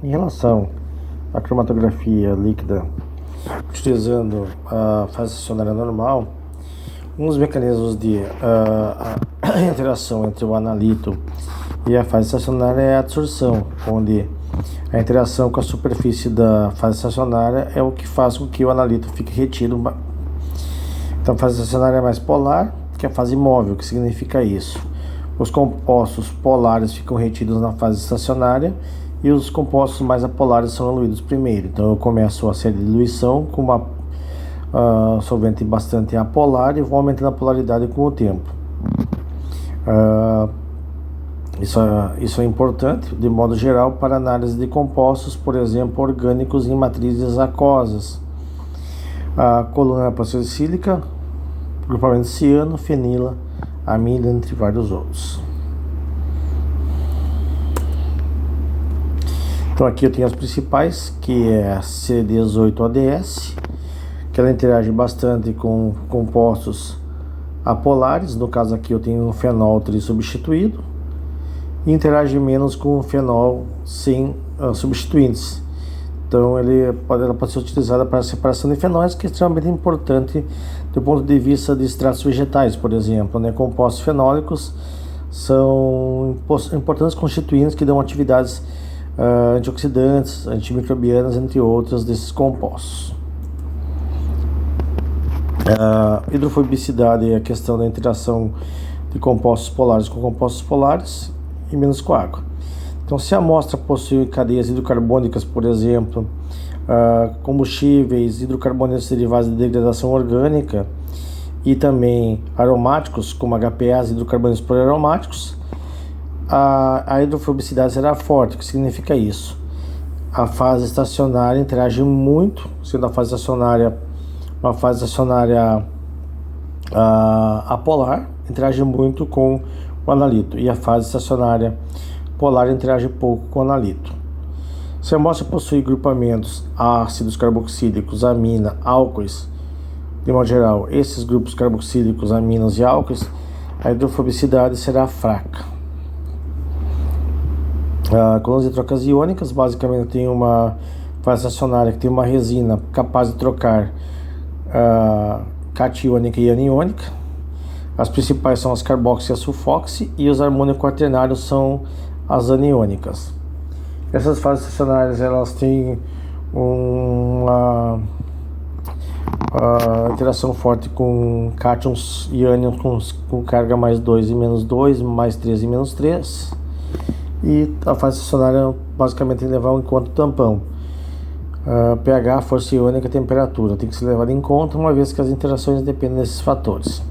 Em relação à cromatografia líquida, utilizando a fase estacionária normal, um dos mecanismos de interação entre o analito e a fase estacionária é a adsorção, onde a interação com a superfície da fase estacionária é o que faz com que o analito fique retido. Então, a fase estacionária é mais polar que a fase móvel. O que significa isso? Os compostos polares ficam retidos na fase estacionária e os compostos mais apolares são diluídos primeiro. Então, eu começo a série de diluição com uma solvente bastante apolar e vou aumentando a polaridade com o tempo. Isso é importante, de modo geral, para análise de compostos, por exemplo, orgânicos em matrizes aquosas. A coluna policílica, grupamento ciano, fenila, amida, entre vários outros. Então aqui eu tenho as principais, que é a C18ODS, que ela interage bastante com compostos apolares. No caso aqui eu tenho um fenol trissubstituído, e interage menos com o fenol sem substituintes. Então ela pode ser utilizada para a separação de fenóis, que é extremamente importante do ponto de vista de extratos vegetais, por exemplo, né? Compostos fenólicos são importantes constituintes que dão atividades antioxidantes, antimicrobianas, entre outras desses compostos. Hidrofobicidade é a questão da interação de compostos polares com compostos polares e menos com água. Então, se a amostra possui cadeias hidrocarbônicas, por exemplo, combustíveis, hidrocarbonetos derivados de degradação orgânica e também aromáticos, como HPAs, hidrocarbonetos poliaromáticos, a hidrofobicidade será forte. O que significa isso? A fase estacionária interage muito, sendo a fase estacionária uma fase estacionária apolar, interage muito com o analito, e a fase estacionária polar interage pouco com o analito. Se a amostra possui grupamentos ácidos carboxílicos, amina, álcoois, de modo geral, esses grupos carboxílicos, aminas e álcoois, a hidrofobicidade será fraca. Colunas de trocas iônicas, basicamente tem uma fase estacionária que tem uma resina capaz de trocar catiônica e aniônica. As principais são as carboxi e a sulfoxi, e os harmônico quaternários são as aniônicas. Essas fases estacionárias elas têm uma interação forte com cátions e ânions com carga mais 2 e menos 2, mais 3 e menos 3. E a fase estacionária basicamente tem que levar em conta o tampão. pH, força iônica e temperatura tem que ser levado em conta, uma vez que as interações dependem desses fatores.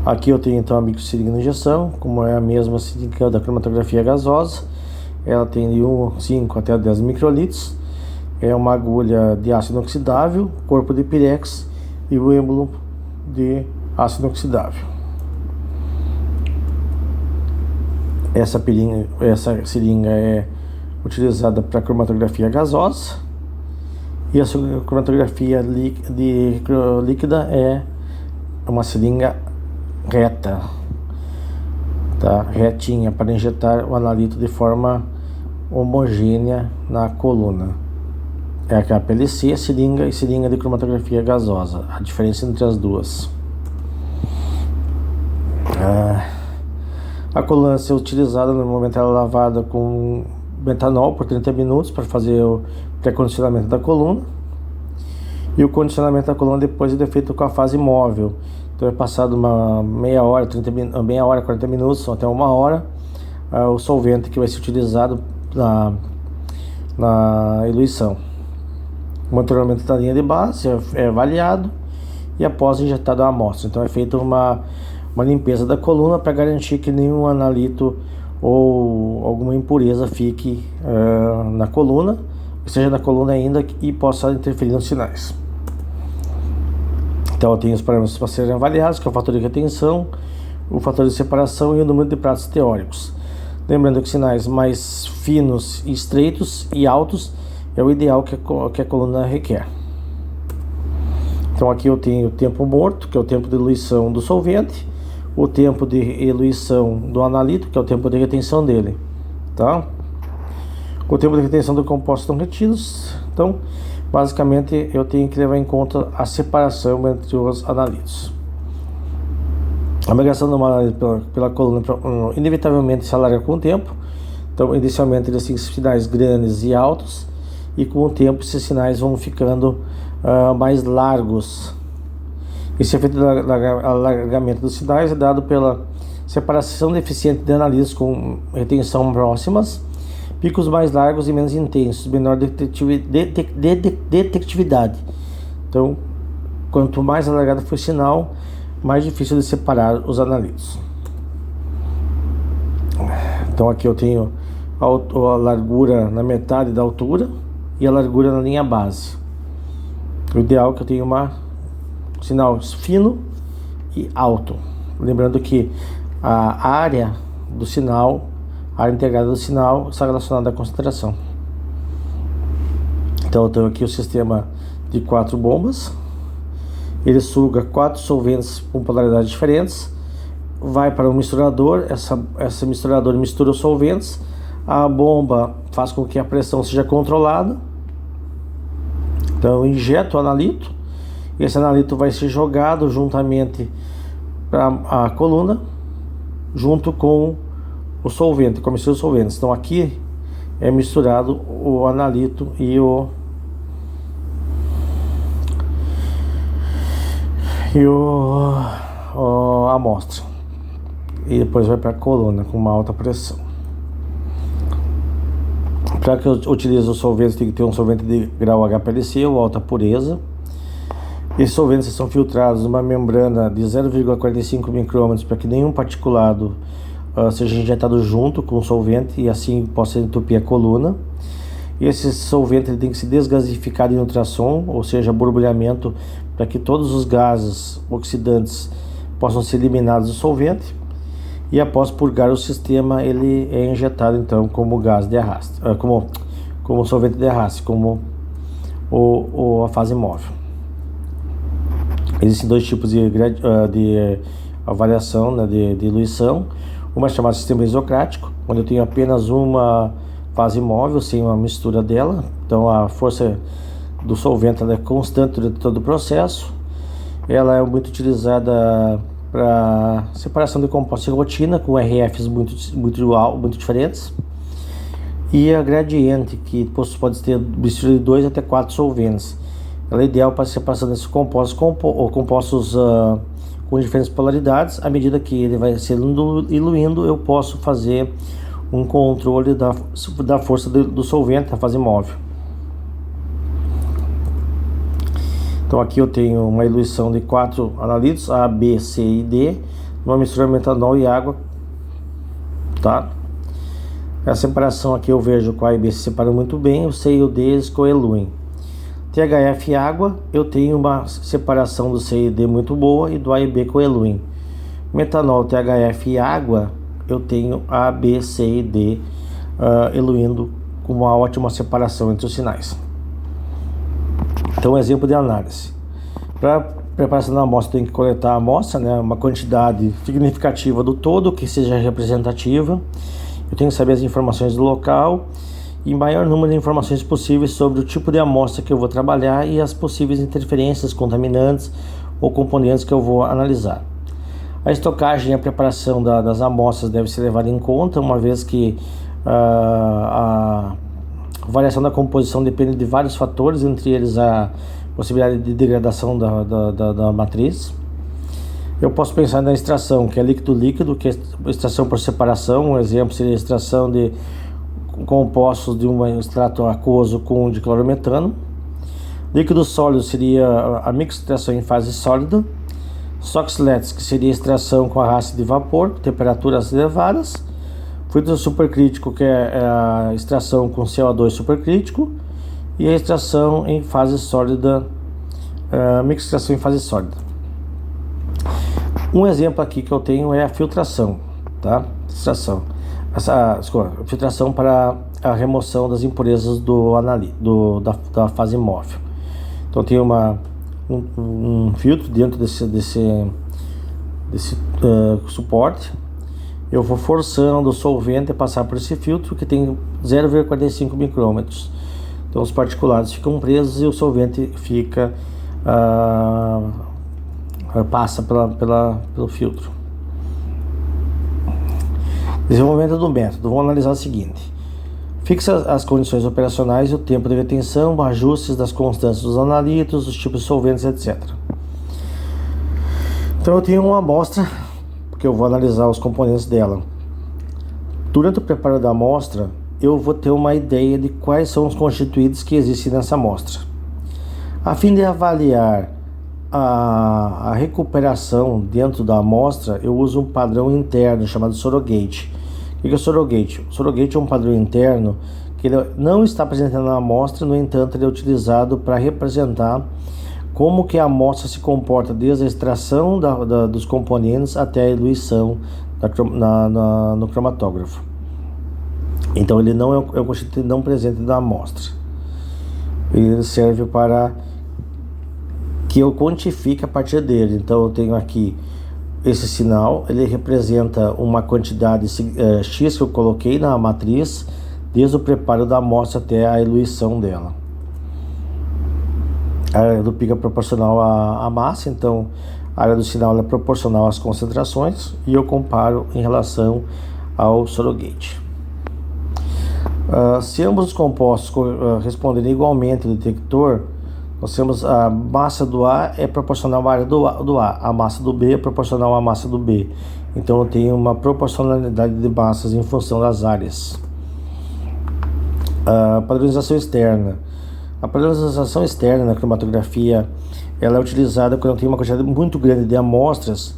Aqui eu tenho então a microseringa de injeção, como é a mesma seringa da cromatografia gasosa. Ela tem de 5 até 10 microlitros. É uma agulha de ácido inoxidável, corpo de pirex e o êmbolo de ácido inoxidável. Essa seringa é utilizada para cromatografia gasosa, e a cromatografia líquida é uma seringa reta, tá? Retinha, para injetar o analito de forma homogênea na coluna. É a PLC, seringa e seringa de cromatografia gasosa. A diferença entre as duas. A coluna ser utilizada no momento ela é lavada com metanol por 30 minutos para fazer o pré-condicionamento da coluna. E o condicionamento da coluna depois é feito com a fase móvel. Então é passado uma meia hora, 40 minutos, ou até uma hora, o solvente que vai ser utilizado na eluição. O monitoramento da linha de base é avaliado e após injetado a amostra. Então é feita uma limpeza da coluna para garantir que nenhum analito ou alguma impureza fique na coluna, esteja na coluna ainda e possa interferir nos sinais. Então eu tenho os parâmetros para serem avaliados, que é o fator de retenção, o fator de separação e o número de pratos teóricos. Lembrando que sinais mais finos, estreitos e altos é o ideal que a coluna requer. Então aqui eu tenho o tempo morto, que é o tempo de eluição do solvente, o tempo de eluição do analito, que é o tempo de retenção dele, tá? Com o tempo de retenção do composto estão retidos. Então, basicamente, eu tenho que levar em conta a separação entre os analitos. A migração do analito pela coluna inevitavelmente se alarga com o tempo. Então, inicialmente eles têm sinais grandes e altos, e com o tempo esses sinais vão ficando mais largos. Esse efeito de alargamento dos sinais é dado pela separação deficiente de analitos com retenção próximas, picos mais largos e menos intensos, menor detectividade. Então, quanto mais alargado for o sinal, mais difícil de separar os analitos. Então aqui eu tenho a largura na metade da altura e a largura na linha base. O ideal é que eu tenha um sinal fino e alto. Lembrando que a área do sinal, a área integrada do sinal, está relacionada à concentração. Então eu tenho aqui o sistema de 4 bombas. Ele suga 4 solventes com polaridades diferentes, vai para um misturador, essa misturador mistura os solventes, a bomba faz com que a pressão seja controlada. Então eu injeto o analito, esse analito vai ser jogado juntamente para a coluna, junto com o solvente, com a mistura de solventes. Então aqui é misturado o analito e a amostra, e depois vai para a coluna com uma alta pressão. Para que eu utilize o solvente, tem que ter um solvente de grau HPLC ou alta pureza. Esses solventes são filtrados numa membrana de 0,45 micrômetros para que nenhum particulado seja injetado junto com o solvente e assim possa entupir a coluna. Esse solvente ele tem que ser desgasificado em ultrassom, ou seja, borbulhamento, para que todos os gases oxidantes possam ser eliminados do solvente. E após purgar o sistema, ele é injetado então como gás de arraste, como solvente de arraste, como a fase móvel. Existem 2 tipos de avaliação, né, de diluição. Uma é chamada sistema isocrático, onde eu tenho apenas uma fase móvel sem uma mistura dela. Então a força do solvente ela é constante durante todo o processo. Ela é muito utilizada para separação de compostos de rotina com RFs muito diferentes. E a gradiente, que pode ter mistura de 2 até 4 solventes. Ela é ideal para separação desses compostos com diferentes polaridades. À medida que ele vai se diluindo, eu posso fazer um controle da força do solvente, a fase móvel. Então aqui eu tenho uma diluição de 4 analitos, A, B, C e D, uma mistura de metanol e água, tá? A separação aqui eu vejo que o A e B se separam muito bem, o C e o D eles coeluem. THF e água, eu tenho uma separação do C e D muito boa e do A e B coeluem. Metanol, THF e água, eu tenho A, B, C e D eluindo com uma ótima separação entre os sinais. Então, um exemplo de análise. Para preparação da amostra, tem que coletar a amostra, né, uma quantidade significativa do todo, que seja representativa. Eu tenho que saber as informações do local e maior número de informações possíveis sobre o tipo de amostra que eu vou trabalhar e as possíveis interferências, contaminantes ou componentes que eu vou analisar. A estocagem e a preparação das amostras deve ser levada em conta, uma vez que a variação da composição depende de vários fatores, entre eles a possibilidade de degradação da matriz. Eu posso pensar na extração, que é líquido-líquido, que é extração por separação. Um exemplo seria a extração de compostos de um extrato aquoso com diclorometano. Líquido sólido seria a microextração em fase sólida. Soxhlet, que seria a extração com arraste de vapor, temperaturas elevadas. Fluido supercrítico, que é a extração com CO2 supercrítico. E a extração em fase sólida, microextração em fase sólida. Um exemplo aqui que eu tenho é a filtração, tá? Filtração para a remoção das impurezas da fase móvel. Então tem um filtro dentro desse suporte. eu vou forçando o solvente a passar por esse filtro que tem 0,45 micrômetros. Então os particulados ficam presos e o solvente fica passa pelo filtro. Desenvolvimento do método. Vamos analisar o seguinte: fixa as condições operacionais e o tempo de retenção, ajustes das constâncias dos analitos, os tipos de solventes, etc. Então eu tenho uma amostra, porque eu vou analisar os componentes dela. Durante o preparo da amostra, eu vou ter uma ideia de quais são os constituintes que existem nessa amostra. A fim de avaliar a recuperação dentro da amostra, eu uso um padrão interno chamado surrogate. O que é o surrogate? O surrogate é um padrão interno que ele não está presente na amostra, no entanto, ele é utilizado para representar como que a amostra se comporta desde a extração dos componentes até a eluição no cromatógrafo. Então ele não é um constituinte não presente na amostra. Ele serve para que eu quantifique a partir dele. Então eu tenho aqui esse sinal, ele representa uma quantidade X que eu coloquei na matriz, desde o preparo da amostra até a eluição dela. A área do pico é proporcional à massa, então a área do sinal é proporcional às concentrações, e eu comparo em relação ao surrogate. Se ambos os compostos responderem igualmente ao detector, nós temos a massa do A é proporcional à área do A, a massa do B é proporcional à massa do B. Então eu tenho uma proporcionalidade de massas em função das áreas. Padronização externa. A padronização externa na cromatografia, ela é utilizada quando eu tenho uma quantidade muito grande de amostras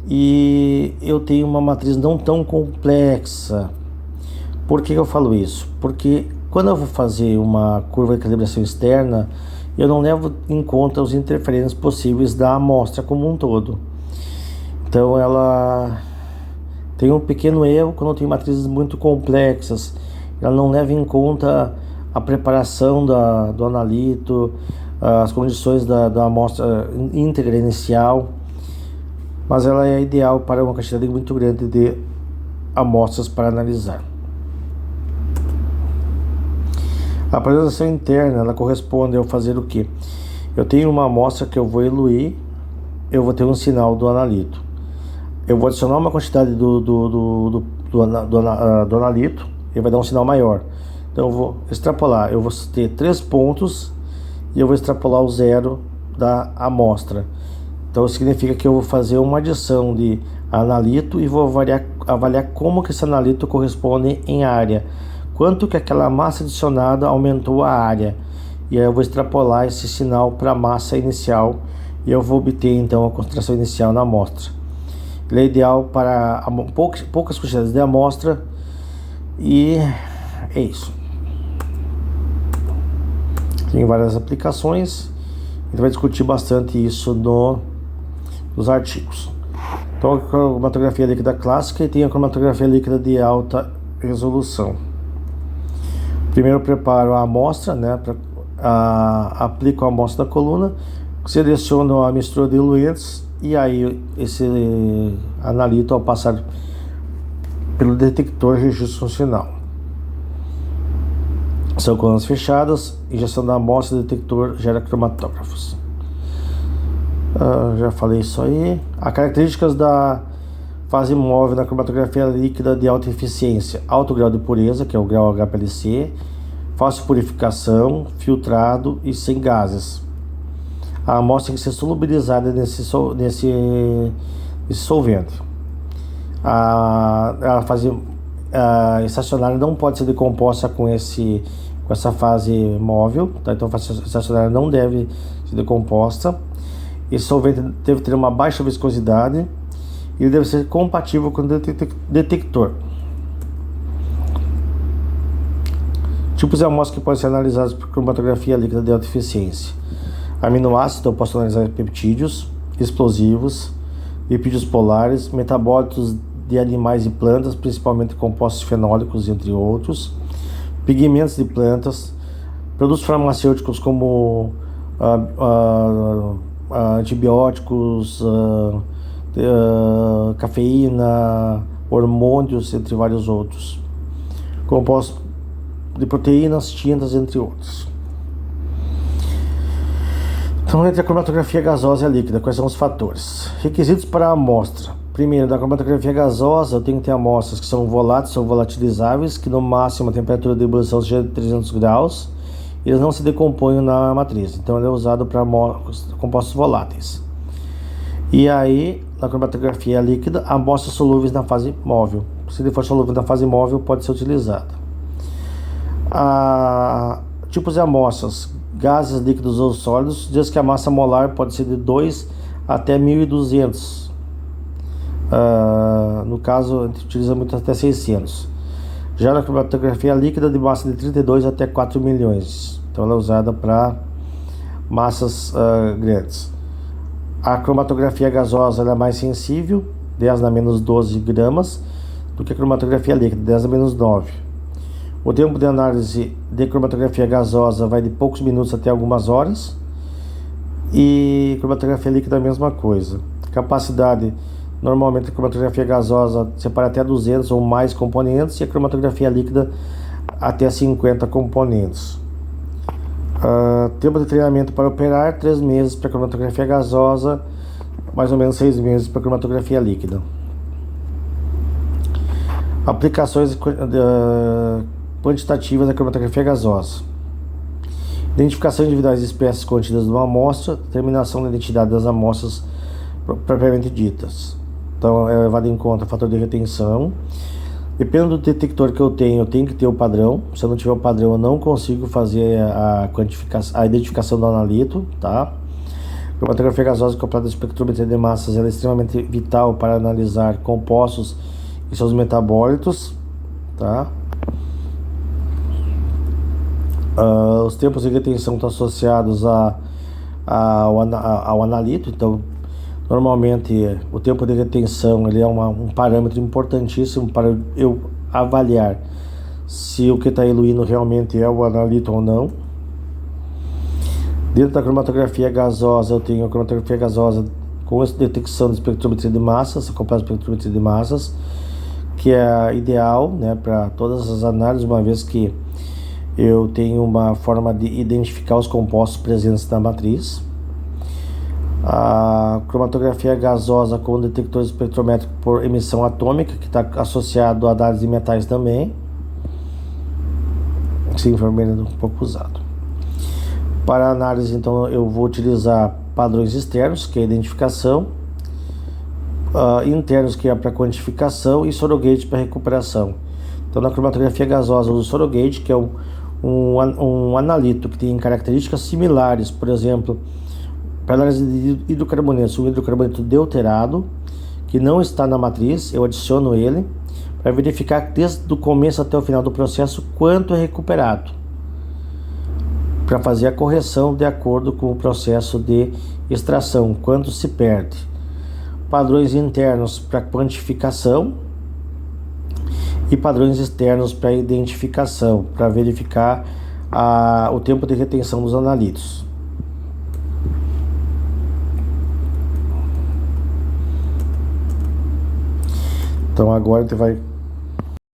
e eu tenho uma matriz não tão complexa. Por que eu falo isso? Porque quando eu vou fazer uma curva de calibração externa, eu não levo em conta os interferentes possíveis da amostra como um todo. Então ela tem um pequeno erro quando eu tenho matrizes muito complexas. Ela não leva em conta a preparação do analito, as condições da amostra íntegra inicial, mas ela é ideal para uma quantidade muito grande de amostras para analisar. A padronização interna, ela corresponde ao fazer o quê? Eu tenho uma amostra que eu vou eluir, eu vou ter um sinal do analito. Eu vou adicionar uma quantidade do analito, ele vai dar um sinal maior. Então eu vou extrapolar, eu vou ter 3 pontos e eu vou extrapolar o zero da amostra. Então significa que eu vou fazer uma adição de analito e vou avaliar como que esse analito corresponde em área. Quanto que aquela massa adicionada aumentou a área. E aí eu vou extrapolar esse sinal para a massa inicial e eu vou obter então a concentração inicial na amostra. Ele é ideal para poucas quantidades de amostra e é isso. Tem várias aplicações, a gente vai discutir bastante isso nos artigos. Então a cromatografia líquida clássica e tem a cromatografia líquida de alta resolução. Primeiro eu preparo a amostra, aplico a amostra da coluna, seleciono a mistura de diluentes e aí esse analito, ao passar pelo detector, registra um sinal. São colunas fechadas, injeção da amostra, detector gera cromatógrafos. Já falei isso aí. As características da fase móvel na cromatografia líquida de alta eficiência: alto grau de pureza, que é o grau HPLC, fácil purificação, filtrado e sem gases. A amostra tem que ser solubilizada nesse solvente. A fase estacionária não pode ser decomposta com essa fase móvel, tá? Então a fase estacionária não deve ser decomposta. Esse solvente deve ter uma baixa viscosidade e ele deve ser compatível com o detector. Tipos de amostras que podem ser analisadas por cromatografia líquida de alta eficiência: aminoácidos, então eu posso analisar peptídeos, explosivos, lipídios polares, metabólitos de animais e plantas, principalmente compostos fenólicos, entre outros, pigmentos de plantas, produtos farmacêuticos como antibióticos, cafeína, hormônios, entre vários outros. Compostos de proteínas, tintas, entre outros. Então, entre a cromatografia gasosa e a líquida, quais são os fatores? Requisitos para a amostra. Primeiro, da cromatografia gasosa, eu tenho que ter amostras que são voláteis, são volatilizáveis, que no máximo a temperatura de ebulição seja de 300 graus, e eles não se decompõem na matriz. Então, ele é usado para compostos voláteis. E aí, na cromatografia líquida, amostras solúveis na fase móvel. Se ele for solúvel na fase móvel, pode ser utilizado. Tipos de amostras: gases, líquidos ou sólidos. Diz que a massa molar pode ser de 2 até 1.200. No caso, a gente utiliza muito até 600. Já na cromatografia líquida, de massa de 32 até 4 milhões. Então ela é usada para massas grandes. A cromatografia gasosa ela é mais sensível, 10 na menos 12 gramas, do que a cromatografia líquida, 10 na menos 9. O tempo de análise de cromatografia gasosa vai de poucos minutos até algumas horas. E cromatografia líquida a mesma coisa. Capacidade, normalmente a cromatografia gasosa separa até 200 ou mais componentes, e a cromatografia líquida até 50 componentes. Tempo de treinamento para operar, 3 meses para cromatografia gasosa, mais ou menos 6 meses para cromatografia líquida. Aplicações quantitativas da cromatografia gasosa: identificação individuais de espécies contidas numa amostra, determinação da identidade das amostras propriamente ditas. Então é levado em conta o fator de retenção. Dependendo do detector que eu tenho que ter o padrão. Se eu não tiver o padrão, eu não consigo fazer a identificação do analito, tá? A cromatografia gasosa acoplada à espectrometria de massas ela é extremamente vital para analisar compostos e seus metabólitos, tá? Os tempos de retenção estão associados ao analito. Então, normalmente, o tempo de retenção ele é um parâmetro importantíssimo para eu avaliar se o que está eluindo realmente é o analito ou não. Dentro da cromatografia gasosa, eu tenho a cromatografia gasosa com essa detecção de espectrometria de massas, acoplada à espectrometria de massas, que é ideal, né, para todas as análises, uma vez que eu tenho uma forma de identificar os compostos presentes na matriz. A cromatografia gasosa com detector espectrométrico por emissão atômica, que está associado à análise de metais também. Sim, foi um pouco usado. Para análise, então, eu vou utilizar padrões externos, que é a identificação, internos, que é para quantificação, e surrogate para recuperação. Então, na cromatografia gasosa, eu uso o surrogate, que é um analito que tem características similares. Por exemplo, para análise de hidrocarbonetos, um hidrocarboneto deuterado, que não está na matriz, eu adiciono ele para verificar desde o começo até o final do processo quanto é recuperado, para fazer a correção de acordo com o processo de extração, quanto se perde. Padrões internos para quantificação e padrões externos para identificação, para verificar o tempo de retenção dos analitos. Então agora a gente vai